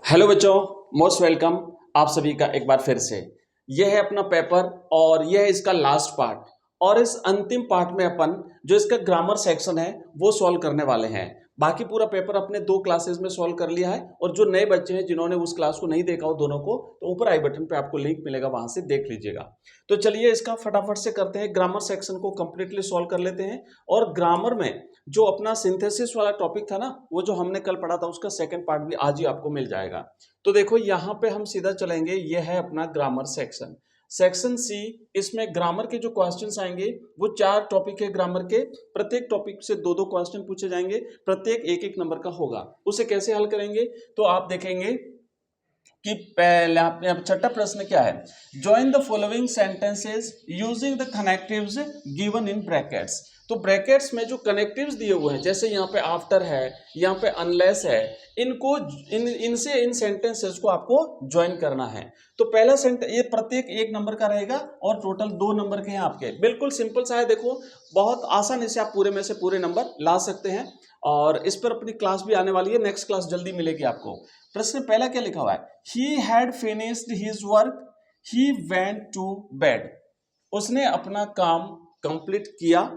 Hello बच्चों, most welcome आप सभी का एक बार फिर से। यह है अपना पेपर और यह है इसका लास्ट पार्ट। और इस अंतिम पार्ट में अपन जो इसका ग्रामर सेक्शन है वो सॉल्व करने वाले हैं। बाकी पूरा पेपर अपने 2 क्लासेस में सॉल्व कर लिया है और जो नए बच्चे हैं जिन्होंने उस क्लास को नहीं देखा हो दोनों को, तो ऊपर आई बटन पे आपको लिंक मिलेगा, वहां से देख लीजिएगा। तो चलिए इसका फटाफट से करते हैं, ग्रामर सेक्शन को कंप्लीटली सॉल्व कर लेते हैं। और ग्रामर में जो अपना सिंथेसिस वाला टॉपिक था ना, वो जो हमने कल पढ़ा था, उसका सेकंड पार्ट भी आज ही आपको मिल जाएगा। तो देखो यहाँ पे हम सीधा चलेंगे, ये है अपना ग्रामर सेक्शन, सेक्शन सी। इसमें ग्रामर के जो क्वेश्चंस आएंगे वो 4 टॉपिक है ग्रामर के, प्रत्येक टॉपिक से 2-2 क्वेश्चन पूछे जाएंगे, प्रत्येक 1-1 नंबर का होगा। उसे कैसे हल करेंगे तो आप देखेंगे कि पहला छठा प्रश्न क्या है, join the following sentences using the connectives given in brackets. तो ब्रैकेट्स में जो कनेक्टिव्स दिए हुए हैं, जैसे यहाँ पे आफ्टर है, यहाँ पे अनलेस है, इनको इनसे इन सेंटेंसेस को आपको ज्वाइन करना है। तो पहला सेंटेंस ये प्रत्येक 1 नंबर का रहेगा और टोटल 2 नंबर के हैं आपके। बिल्कुल सिंपल सा है, देखो बहुत आसानी से आप पूरे में से पूरे नंबर ला सकते हैं। और इस पर अपनी क्लास भी आने वाली है, नेक्स्ट क्लास जल्दी मिलेगी आपको। प्रश्न पहला क्या लिखा हुआ है, he had finished his work, he went to bed. उसने अपना काम कंप्लीट किया,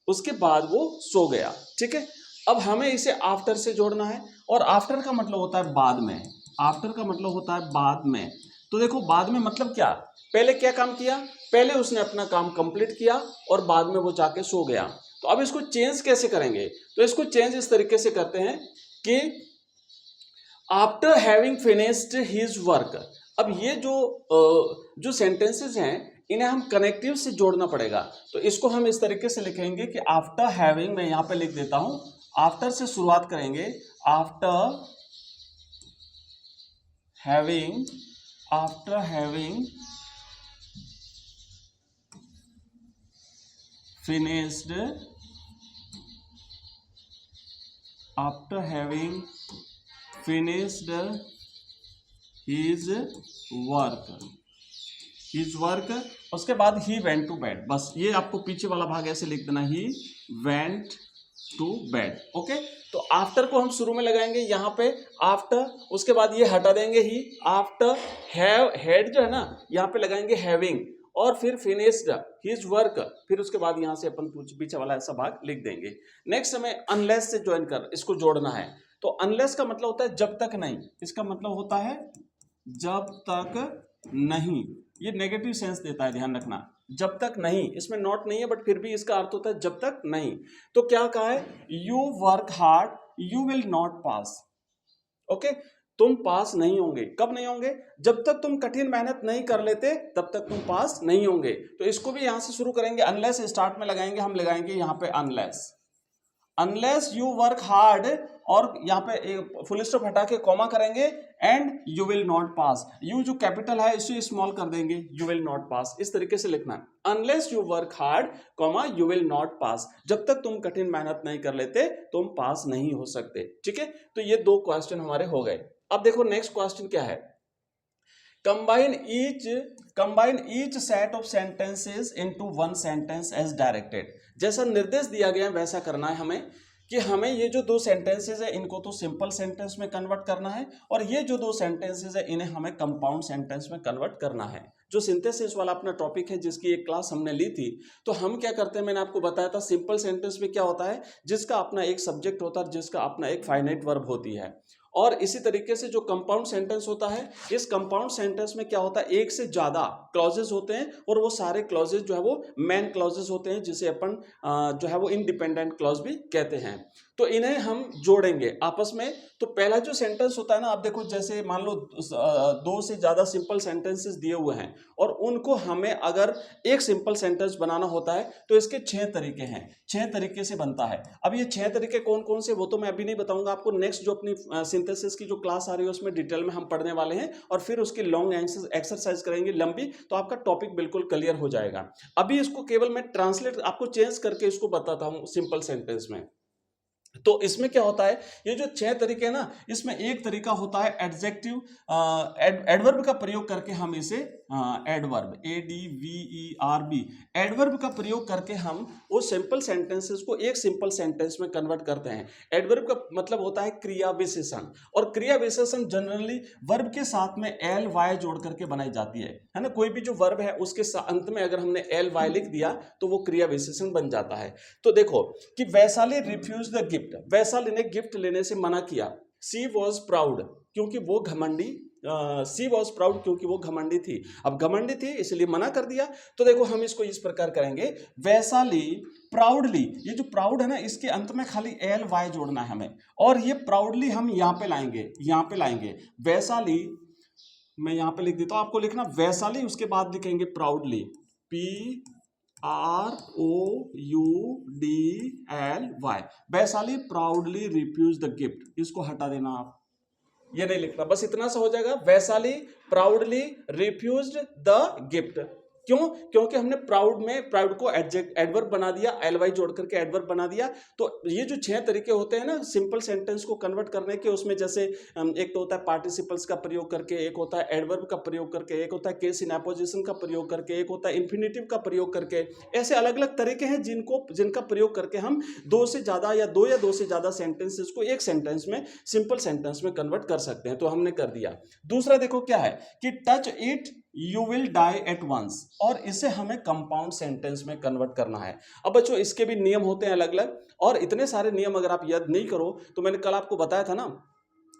उसके बाद वो सो गया। ठीक है, अब हमें इसे आफ्टर से जोड़ना है और आफ्टर का मतलब होता है बाद में। आफ्टर का मतलब होता है बाद में। तो देखो बाद में मतलब क्या, पहले क्या काम किया, पहले उसने अपना काम कंप्लीट किया और बाद में वो जाके सो गया। तो अब इसको चेंज कैसे करेंगे, तो इसको चेंज इस तरीके से करते हैं कि after having finished his work. अब ये जो सेंटेंसेस हैं इन्हें हम कनेक्टिव से जोड़ना पड़ेगा। तो इसको हम इस तरीके से लिखेंगे कि आफ्टर हैविंग, मैं यहां पे लिख देता हूं, आफ्टर से शुरुआत करेंगे, after having, after having finished, after having finished his work, his work, उसके बाद ही वेंट टू बेड। बस ये आपको पीछे वाला भाग ऐसे लिख देना, he went to bed. Okay, तो आफ्टर को हम शुरू में लगाएंगे यहाँ पे आफ्टर, उसके बाद ये हटा देंगे ही, आफ्टर हैव, हेड जो है ना यहाँ पे लगाएंगे हैविंग, और फिर फिनिश्ड हिज वर्क, फिर उसके बाद यहाँ से अपन पीछे वाला ऐसा भाग लिख देंगे। नेक्स्ट हमें अनलेस से ज्वाइन कर इसको जोड़ना है। तो अनलेस का मतलब होता है जब तक नहीं, इसका मतलब होता है जब तक नहीं। ये नेगेटिव सेंस देता है, ध्यान रखना, जब तक नहीं, इसमें नॉट नहीं है बट फिर भी इसका अर्थ होता है जब तक नहीं। तो क्या कहा है, you work hard you will not pass. Okay, तुम पास नहीं होंगे, कब नहीं होंगे, जब तक तुम कठिन मेहनत नहीं कर लेते तब तक तुम पास नहीं होंगे। तो इसको भी यहां से शुरू करेंगे, अनलेस स्टार्ट में लगाएंगे, हम लगाएंगे यहां पे unless, unless you work hard, और यहाँ पे फुल स्टॉप हटा के कॉमा करेंगे, and you will not pass. You जो कैपिटल है इसे स्मॉल कर देंगे, यू विल नॉट पास, इस तरीके से लिखना है, unless you work hard comma you will not pass. जब तक तुम कठिन मेहनत नहीं कर लेते तुम पास नहीं हो सकते। ठीक है, तो ये 2 क्वेश्चन हमारे हो गए। अब देखो नेक्स्ट क्वेश्चन क्या है, combine each set of sentences into one sentence as directed. जैसा निर्देश दिया गया है वैसा करना है हमें, कि हमें ये जो 2 सेंटेंसेस है इनको तो सिंपल सेंटेंस में कन्वर्ट करना है, और ये जो 2 सेंटेंसेस है इन्हें हमें कंपाउंड सेंटेंस में कन्वर्ट करना है। जो सिंथेसिस वाला अपना टॉपिक है जिसकी एक क्लास हमने ली थी, तो हम क्या करते हैं, मैंने आपको बताया था, सिंपल सेंटेंस में क्या होता है, जिसका अपना एक सब्जेक्ट होता है, जिसका अपना एक फाइनाइट वर्ब होती है। और इसी तरीके से जो कंपाउंड सेंटेंस होता है, इस कंपाउंड सेंटेंस में क्या होता है, एक से ज्यादा क्लॉजेस होते हैं, और वो सारे क्लॉजेस जो है वो मेन क्लॉजेस होते हैं, जिसे अपन जो है वो इंडिपेंडेंट क्लॉज भी कहते हैं। तो इन्हें हम जोड़ेंगे आपस में। तो पहला जो सेंटेंस होता है ना, आप देखो जैसे मान लो 2 से ज्यादा सिंपल सेंटेंसेस दिए हुए हैं, और उनको हमें अगर एक सिंपल सेंटेंस बनाना होता है तो इसके 6 तरीके हैं, 6 तरीके से बनता है। अब ये 6 तरीके कौन कौन से वो तो मैं अभी नहीं बताऊंगा आपको, नेक्स्ट जो अपनी सिंथेसिस की जो क्लास आ रही है उसमें डिटेल में हम पढ़ने वाले हैं, और फिर उसकी लॉन्ग एक्सरसाइज करेंगे लंबी, तो आपका टॉपिक बिल्कुल क्लियर हो जाएगा। अभी इसको केवल मैं ट्रांसलेट आपको चेंज करके इसको बताता हूं सिंपल सेंटेंस में। तो इसमें क्या होता है, ये जो 6 तरीके हैं ना, इसमें एक तरीका होता है एडजेक्टिव, एडवर्ब का प्रयोग करके हम इसे एडवर्ब, ADVERB, एडवर्ब का प्रयोग करके हम वो सिंपल सेंटेंसेस को एक सिंपल सेंटेंस में कन्वर्ट करते हैं। एडवर्ब का मतलब होता है क्रिया विशेषण, और क्रिया विशेषण जनरली वर्ब के साथ में एल वाई जोड़ करके बनाई जाती है ना। कोई भी जो वर्ब है उसके अंत में अगर हमने एल वाई लिख दिया तो वो क्रिया विशेषण बन जाता है। तो देखो कि Vaishali refuse the gift, Vaishali ने गिफ्ट लेने से मना किया। सी वॉज प्राउड, क्योंकि वो घमंडी, सी वॉज प्राउड क्योंकि वो घमंडी थी। अब घमंडी थी इसलिए मना कर दिया। तो देखो हम इसको इस प्रकार करेंगे, वैशाली प्राउडली, ये जो प्राउड है ना इसके अंत में खाली एल वाई जोड़ना है हमें, और ये प्राउडली हम यहाँ पे लाएंगे, यहाँ पे लाएंगे वैशाली। मैं यहाँ पे लिख देता हूँ, आपको लिखना वैशाली, उसके बाद लिखेंगे proudly, PROUDLY, Vaishali proudly refuse the gift. इसको हटा देना आप, ये नहीं लिखना, बस इतना सा हो जाएगा, Vaishali proudly refused the gift. क्यों? क्योंकि हमने प्राउड को एडवर्ब बना दिया, एलवाई जोड़ करके एडवर्ब बना दिया। तो ये जो 6 तरीके होते हैं ना सिंपल सेंटेंस को कन्वर्ट करने के, उसमें जैसे एक तो होता है पार्टिसिपल्स का प्रयोग करके, एक होता है एडवर्ब का प्रयोग करके, एक होता है केस इन एपोजिशन का प्रयोग करके, एक होता है इन्फिनेटिव का प्रयोग करके। ऐसे अलग अलग तरीके हैं जिनका प्रयोग करके हम 2 से ज़्यादा या 2 से ज़्यादा सेंटेंसेस को एक सेंटेंस में, सिंपल सेंटेंस में कन्वर्ट कर सकते हैं। तो हमने कर दिया। दूसरा देखो क्या है कि touch it you will die at once, और इसे हमें कंपाउंड सेंटेंस में कन्वर्ट करना है। अब बच्चों इसके भी नियम होते हैं अलग अलग, और इतने सारे नियम अगर आप याद नहीं करो तो मैंने कल आपको बताया था ना,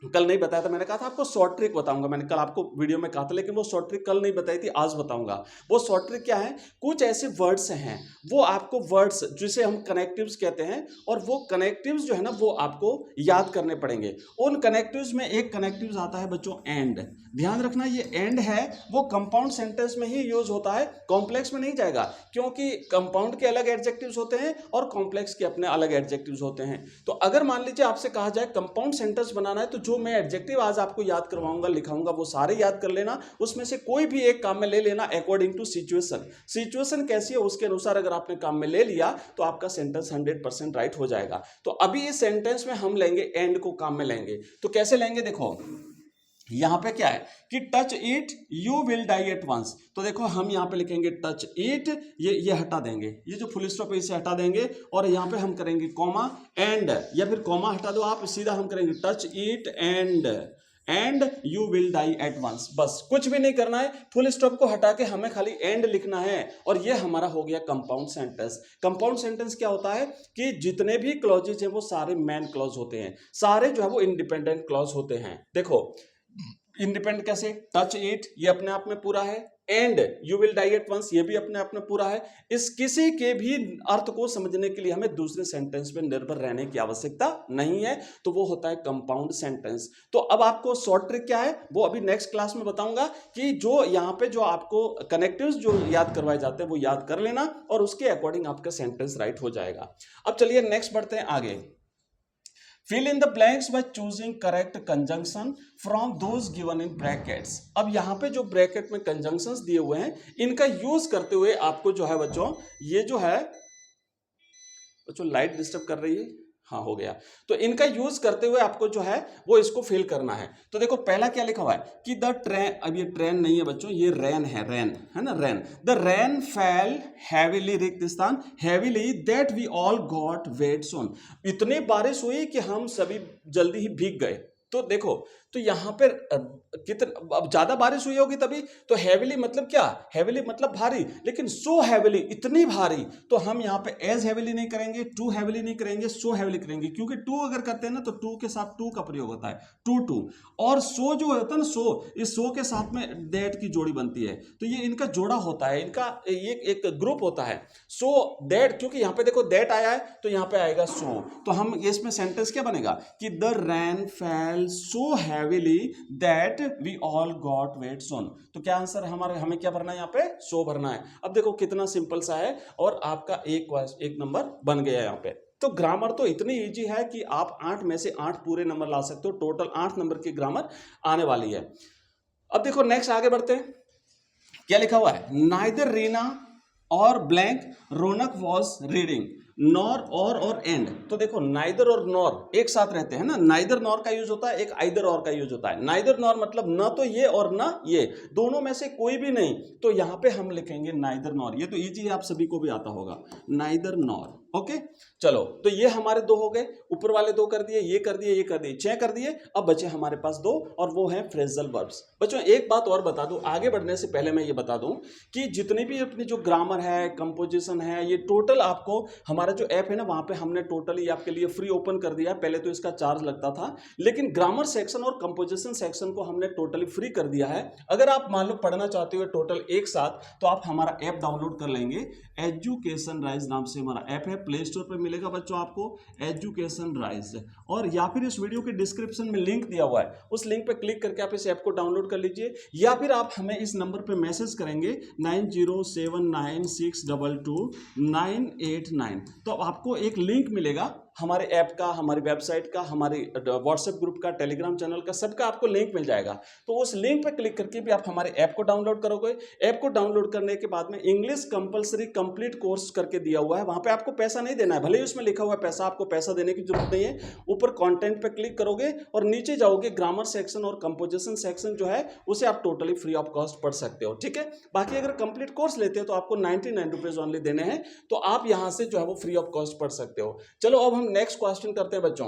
कल नहीं बताया था, मैंने कहा था आपको शॉर्ट ट्रिक बताऊंगा, मैंने कल आपको वीडियो में कहा था, लेकिन वो शॉर्ट ट्रिक कल नहीं बताई थी, आज बताऊंगा। वो शॉर्ट ट्रिक क्या है, कुछ ऐसे वर्ड्स हैं, वो आपको वर्ड्स जिसे हम कनेक्टिव्स कहते हैं, और वो कनेक्टिव्स जो है ना वो आपको याद करने पड़ेंगे। उन कनेक्टिव्स में एक कनेक्टिव्स आता है बच्चों एंड। ध्यान रखना ये एंड है वो कंपाउंड सेंटेंस में ही यूज होता है, कॉम्प्लेक्स में नहीं जाएगा, क्योंकि कंपाउंड के अलग एडजेक्टिव्स होते हैं और कॉम्प्लेक्स के अपने अलग एडजेक्टिव्स होते हैं। तो अगर मान लीजिए आपसे कहा जाए कंपाउंड सेंटेंस बनाना है, तो जो मैं एडजेक्टिव आज आपको याद करवाऊंगा, लिखाऊंगा, वो सारे याद कर लेना, उसमें से कोई भी एक काम में ले लेना अकॉर्डिंग टू सिचुएशन। सिचुएशन कैसी है उसके अनुसार अगर आपने काम में ले लिया तो आपका सेंटेंस 100% राइट हो जाएगा। तो अभी इस सेंटेंस में हम लेंगे एंड को काम में लेंगे। तो कैसे लेंगे, देखो यहां पे क्या है कि touch it you will die at once. तो देखो हम यहां पे लिखेंगे टच इट, ये हटा देंगे, ये जो फुल स्टॉप है इसे हटा देंगे, और यहां पे हम करेंगे कॉमा एंड, या फिर कॉमा हटा दो आप, सीधा हम करेंगे touch it and you will die at once. बस कुछ भी नहीं करना है, फुल स्टॉप को हटा के हमें खाली एंड लिखना है, और ये हमारा हो गया कंपाउंड सेंटेंस। कंपाउंड सेंटेंस क्या होता है कि जितने भी क्लॉजेज हैं वो सारे मेन क्लॉज होते हैं, सारे जो है वो इंडिपेंडेंट क्लॉज होते हैं। देखो इंडिपेंडेंट कैसे, टच इट ये अपने आप में पूरा है, and you will die at once ये भी अपने आप में पूरा है। इस किसी के भी अर्थ को समझने के लिए हमें दूसरे सेंटेंस पे निर्भर रहने की आवश्यकता नहीं है, तो वो होता है कंपाउंड सेंटेंस। तो अब आपको शॉर्ट ट्रिक क्या है वो अभी नेक्स्ट क्लास में बताऊंगा, कि जो यहाँ पे जो आपको कनेक्टिव्स जो याद करवाए जाते हैं वो याद कर लेना, और उसके अकॉर्डिंग आपका सेंटेंस राइट हो जाएगा। अब चलिए नेक्स्ट बढ़ते हैं आगे। Fill in the blanks by choosing correct conjunction from those given in brackets। अब यहाँ पे जो ब्रैकेट में कंजंक्शंस दिए हुए हैं इनका यूज करते हुए आपको जो है बच्चों, ये जो है बच्चों लाइट डिस्टर्ब कर रही है, हाँ हो गया। तो इनका यूज करते हुए आपको जो है वो इसको फिल करना है। तो देखो पहला क्या लिखा हुआ है कि द ट्रेन, अब ये ट्रेन नहीं है बच्चों, ये रेन है, रेन है ना, rain. The rain fell heavily, रिक्त स्थान, heavily that we all got wet soon. इतनी बारिश हुई कि हम सभी जल्दी ही भीग गए। तो देखो तो यहाँ पर कितना, अब ज्यादा बारिश हुई होगी तभी, तो हैवीली मतलब क्या, हैवीली मतलब भारी, लेकिन सो हैवीली इतनी भारी, तो हम यहाँ पे एज हैवीली नहीं करेंगे, टू हैवीली नहीं करेंगे, सो हैवीली करेंगे, क्योंकि टू अगर करते हैं ना तो टू के साथ टू का प्रयोग होता है, टू, और सो जो होता है ना सो, इस सो के साथ में दैट की जोड़ी बनती है, तो ये इनका जोड़ा होता है, इनका ये एक ग्रुप होता है, सो दैट, क्योंकि यहाँ पे देखो दैट आया है तो यहाँ पे आएगा सो, तो हम इसमें सेंटेंस क्या बनेगा कि the rain fell so heavily that we all got wet soon. तो क्या आंसर हमारे, हमें क्या भरना है यहाँ पे, सो भरना है। अब देखो कितना सिंपल सा है, और आपका एक नंबर बन गया यहाँ पे। तो ग्रामर तो इतनी इजी है कि आप 8 में से 8 पूरे नंबर ला सकते हो, टोटल 8 नंबर की ग्रामर आने वाली है। अब देखो नेक्स्ट आगे बढ़ते हैं, क्या लिखा हुआ है, नाइदर रीना और blank Ronak was reading. Nor और एंड, तो देखो नाइदर और नॉर एक साथ रहते हैं ना, नाइदर नॉर का यूज होता है, एक आइदर और का यूज होता है। नाइदर नॉर मतलब ना तो ये और ना ये, दोनों में से कोई भी नहीं, तो यहां पे हम लिखेंगे नाइदर नॉर। ये तो इजी है, आप सभी को भी आता होगा, नाइदर नॉर। ओके चलो, तो ये हमारे दो हो गए, ऊपर वाले दो कर दिए, ये कर दिए, ये कर दिए, 6 कर दिए। अब बचे हमारे पास दो, और वो है फ्रेजल वर्ब्स। बच्चों एक बात और बता दूं, आगे बढ़ने से पहले मैं ये बता दूं कि जितनी भी अपनी जो ग्रामर है, कंपोजिशन है, ये टोटल आपको हमारा जो ऐप है ना, वहां पे हमने टोटली आपके लिए फ्री ओपन कर दिया है। पहले तो इसका चार्ज लगता था, लेकिन ग्रामर सेक्शन और कंपोजिशन सेक्शन को हमने टोटली फ्री कर दिया है। अगर आप मान लो पढ़ना चाहते हो टोटल एक साथ, तो आप हमारा ऐप डाउनलोड कर लेंगे। एजुकेशन राइज नाम से हमारा ऐप है, प्ले स्टोर पर मिलेगा बच्चों आपको एजुकेशन राइज, और या फिर इस वीडियो के डिस्क्रिप्शन में लिंक दिया हुआ है, उस लिंक पे क्लिक करके आप इस ऐप को डाउनलोड कर लीजिए, या फिर आप हमें इस नंबर पे मैसेज करेंगे 9079622989। तो आपको एक लिंक मिलेगा हमारे ऐप का, हमारी वेबसाइट का, हमारी व्हाट्सएप ग्रुप का, टेलीग्राम चैनल का, सबका आपको लिंक मिल जाएगा। तो उस लिंक पर क्लिक करके भी आप हमारे ऐप को डाउनलोड करोगे। ऐप को डाउनलोड करने के बाद में इंग्लिश कंपलसरी कंप्लीट कोर्स करके दिया हुआ है, वहां पे आपको पैसा नहीं देना है, भले ही उसमें लिखा हुआ है पैसा, आपको पैसा देने की जरूरत नहीं है। ऊपर कंटेंट पे क्लिक करोगे और नीचे जाओगे, ग्रामर सेक्शन और कंपोजिशन सेक्शन जो है उसे आप टोटली फ्री ऑफ कॉस्ट पढ़ सकते हो, ठीक है। बाकी अगर कंप्लीट कोर्स लेते हो तो आपको 99 रुपीज ओनली देने हैं, तो आप यहां से जो है वो फ्री ऑफ कॉस्ट पढ़ सकते हो। चलो अब हम नेक्स्ट क्वेश्चन करते हैं बच्चों।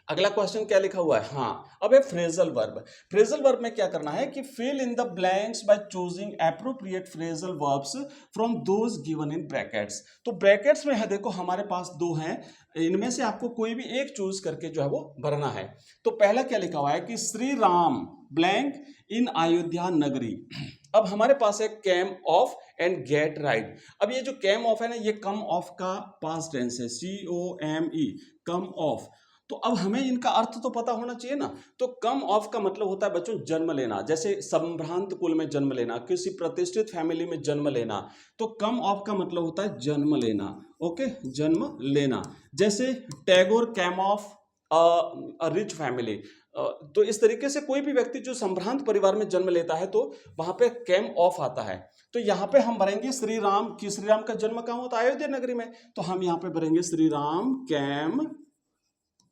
अगला क्वेश्चन क्या लिखा हुआ है, हाँ अब है फ्रेजल वर्ब। फ्रेजल वर्ब में क्या करना है कि fill in the blanks by choosing appropriate phrasal verbs from those given in brackets. तो ब्रैकेट्स में है, देखो हमारे पास दो हैं, इनमें से आपको कोई भी एक चूज करके जो है वो भरना है। तो पहला क्या लिखा हुआ है कि श्री राम ब्लैंक इन अयोध्या नगरी। अब हमारे पास है came off and get right. अब ये जो कैम ऑफ है ना, ये कम ऑफ का पास्ट टेंस है, COME, कम ऑफ। तो अब हमें इनका अर्थ तो पता होना चाहिए ना। तो कम ऑफ का मतलब होता है बच्चों जन्म लेना, जैसे संभ्रांत कुल में जन्म लेना, किसी प्रतिष्ठित फैमिली में जन्म लेना। तो कम ऑफ का मतलब होता है जन्म लेना, ओके, जन्म लेना। जैसे Tagore came off rich family. तो इस तरीके से कोई भी व्यक्ति जो संभ्रांत परिवार में जन्म लेता है तो वहां पे कैम ऑफ आता है। तो यहाँ पे हम भरेंगे श्री राम की, श्री राम का जन्म कहाँ होता है, अयोध्या नगरी में। तो हम यहाँ पे भरेंगे श्री राम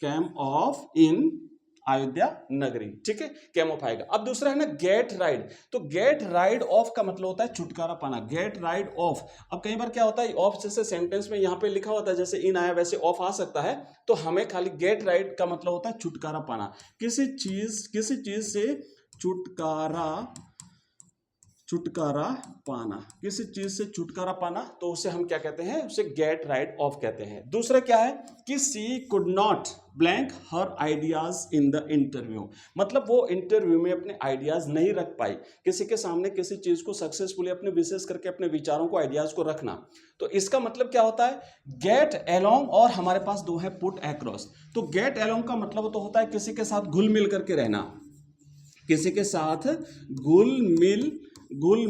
कैम ऑफ इन अयोध्या नगरी, ठीक है, कैम ऑफ आएगा। अब दूसरा है ना गेट राइड। तो गेट राइड ऑफ का मतलब होता है छुटकारा पाना, गेट राइड ऑफ। अब कई बार क्या होता है, ऑफ जैसे सेंटेंस में यहाँ पे लिखा होता है, जैसे इन आया वैसे ऑफ आ सकता है, तो हमें खाली गेट राइड का मतलब होता है छुटकारा पाना, किसी चीज से छुटकारा पाना, किसी चीज से छुटकारा पाना, तो उसे हम क्या कहते हैं, उसे गेट राइड ऑफ कहते हैं। दूसरा क्या है कि she could not blank her ideas in the interview. मतलब वो इंटरव्यू में अपने आइडियाज नहीं रख पाई, किसी के सामने किसी चीज को सक्सेसफुली अपने विशेष करके अपने विचारों को, आइडियाज को रखना। तो इसका मतलब क्या होता है, गेट अलोंग, और हमारे पास दो है पुट अक्रॉस। तो गेट अलोंग का मतलब तो होता है किसी के साथ घुल मिल करके रहना, किसी के साथ घुल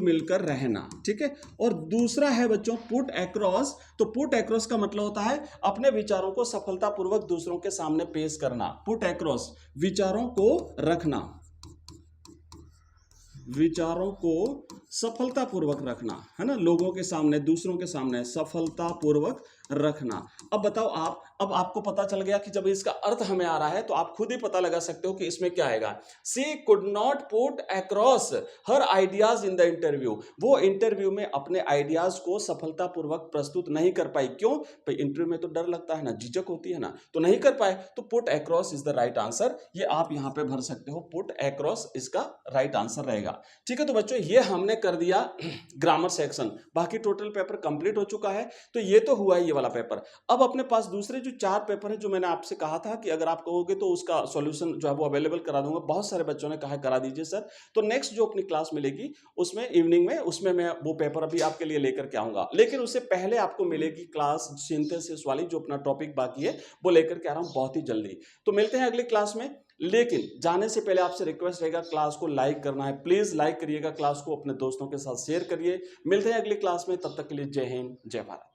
मिलकर रहना, ठीक है। और दूसरा है बच्चों पुट अक्रॉस। तो पुट अक्रॉस का मतलब होता है अपने विचारों को सफलतापूर्वक दूसरों के सामने पेश करना। पुट अक्रॉस, विचारों को रखना, विचारों को सफलतापूर्वक रखना, है ना, लोगों के सामने, दूसरों के सामने सफलतापूर्वक रखना। अब बताओ आप, अब आपको पता चल गया कि जब इसका अर्थ हमें आ रहा है तो आप खुद ही पता लगा सकते हो कि इसमें क्या आएगा। She could not put across her ideas in the interview. वो इंटरव्यू में अपने आइडियाज को सफलतापूर्वक प्रस्तुत नहीं कर पाई। क्यों भाई, इंटरव्यू में तो डर लगता है ना, झिझक होती है ना, तो नहीं कर पाए। तो put across is the right answer, ये आप यहां पे भर सकते हो, पुट अक्रॉस इसका राइट आंसर रहेगा, ठीक है। तो बच्चों ये हमने कर दिया ग्रामर सेक्शन, बाकी टोटल पेपर कंप्लीट हो चुका है। तो ये तो हुआ ये वाला पेपर। अब अपने पास दूसरे जो 4 पेपर है, जो मैंने आपसे कहा था कि अगर आप कहोगे तो उसका सॉल्यूशन जो है वो अवेलेबल करा दूंगा, बहुत सारे बच्चों ने कहा करा दीजिए सर। तो नेक्स्ट जो अपनी क्लास मिलेगी उसमें इवनिंग में, उसमें मैं वो पेपर अभी आपके लिए लेकर के आऊंगा, लेकिन उससे पहले आपको मिलेगी क्लास सिंथेसिस वाली, जो अपना टॉपिक बाकी है वो लेकर के आ रहा हूं बहुत ही जल्दी। तो मिलते हैं अगली क्लास में, लेकिन जाने से पहले आपसे रिक्वेस्ट रहेगा क्लास को लाइक करना है, प्लीज लाइक करिएगा, क्लास को अपने दोस्तों के साथ शेयर करिए। मिलते हैं अगली क्लास में, तब तक के लिए जय हिंद, जय भारत।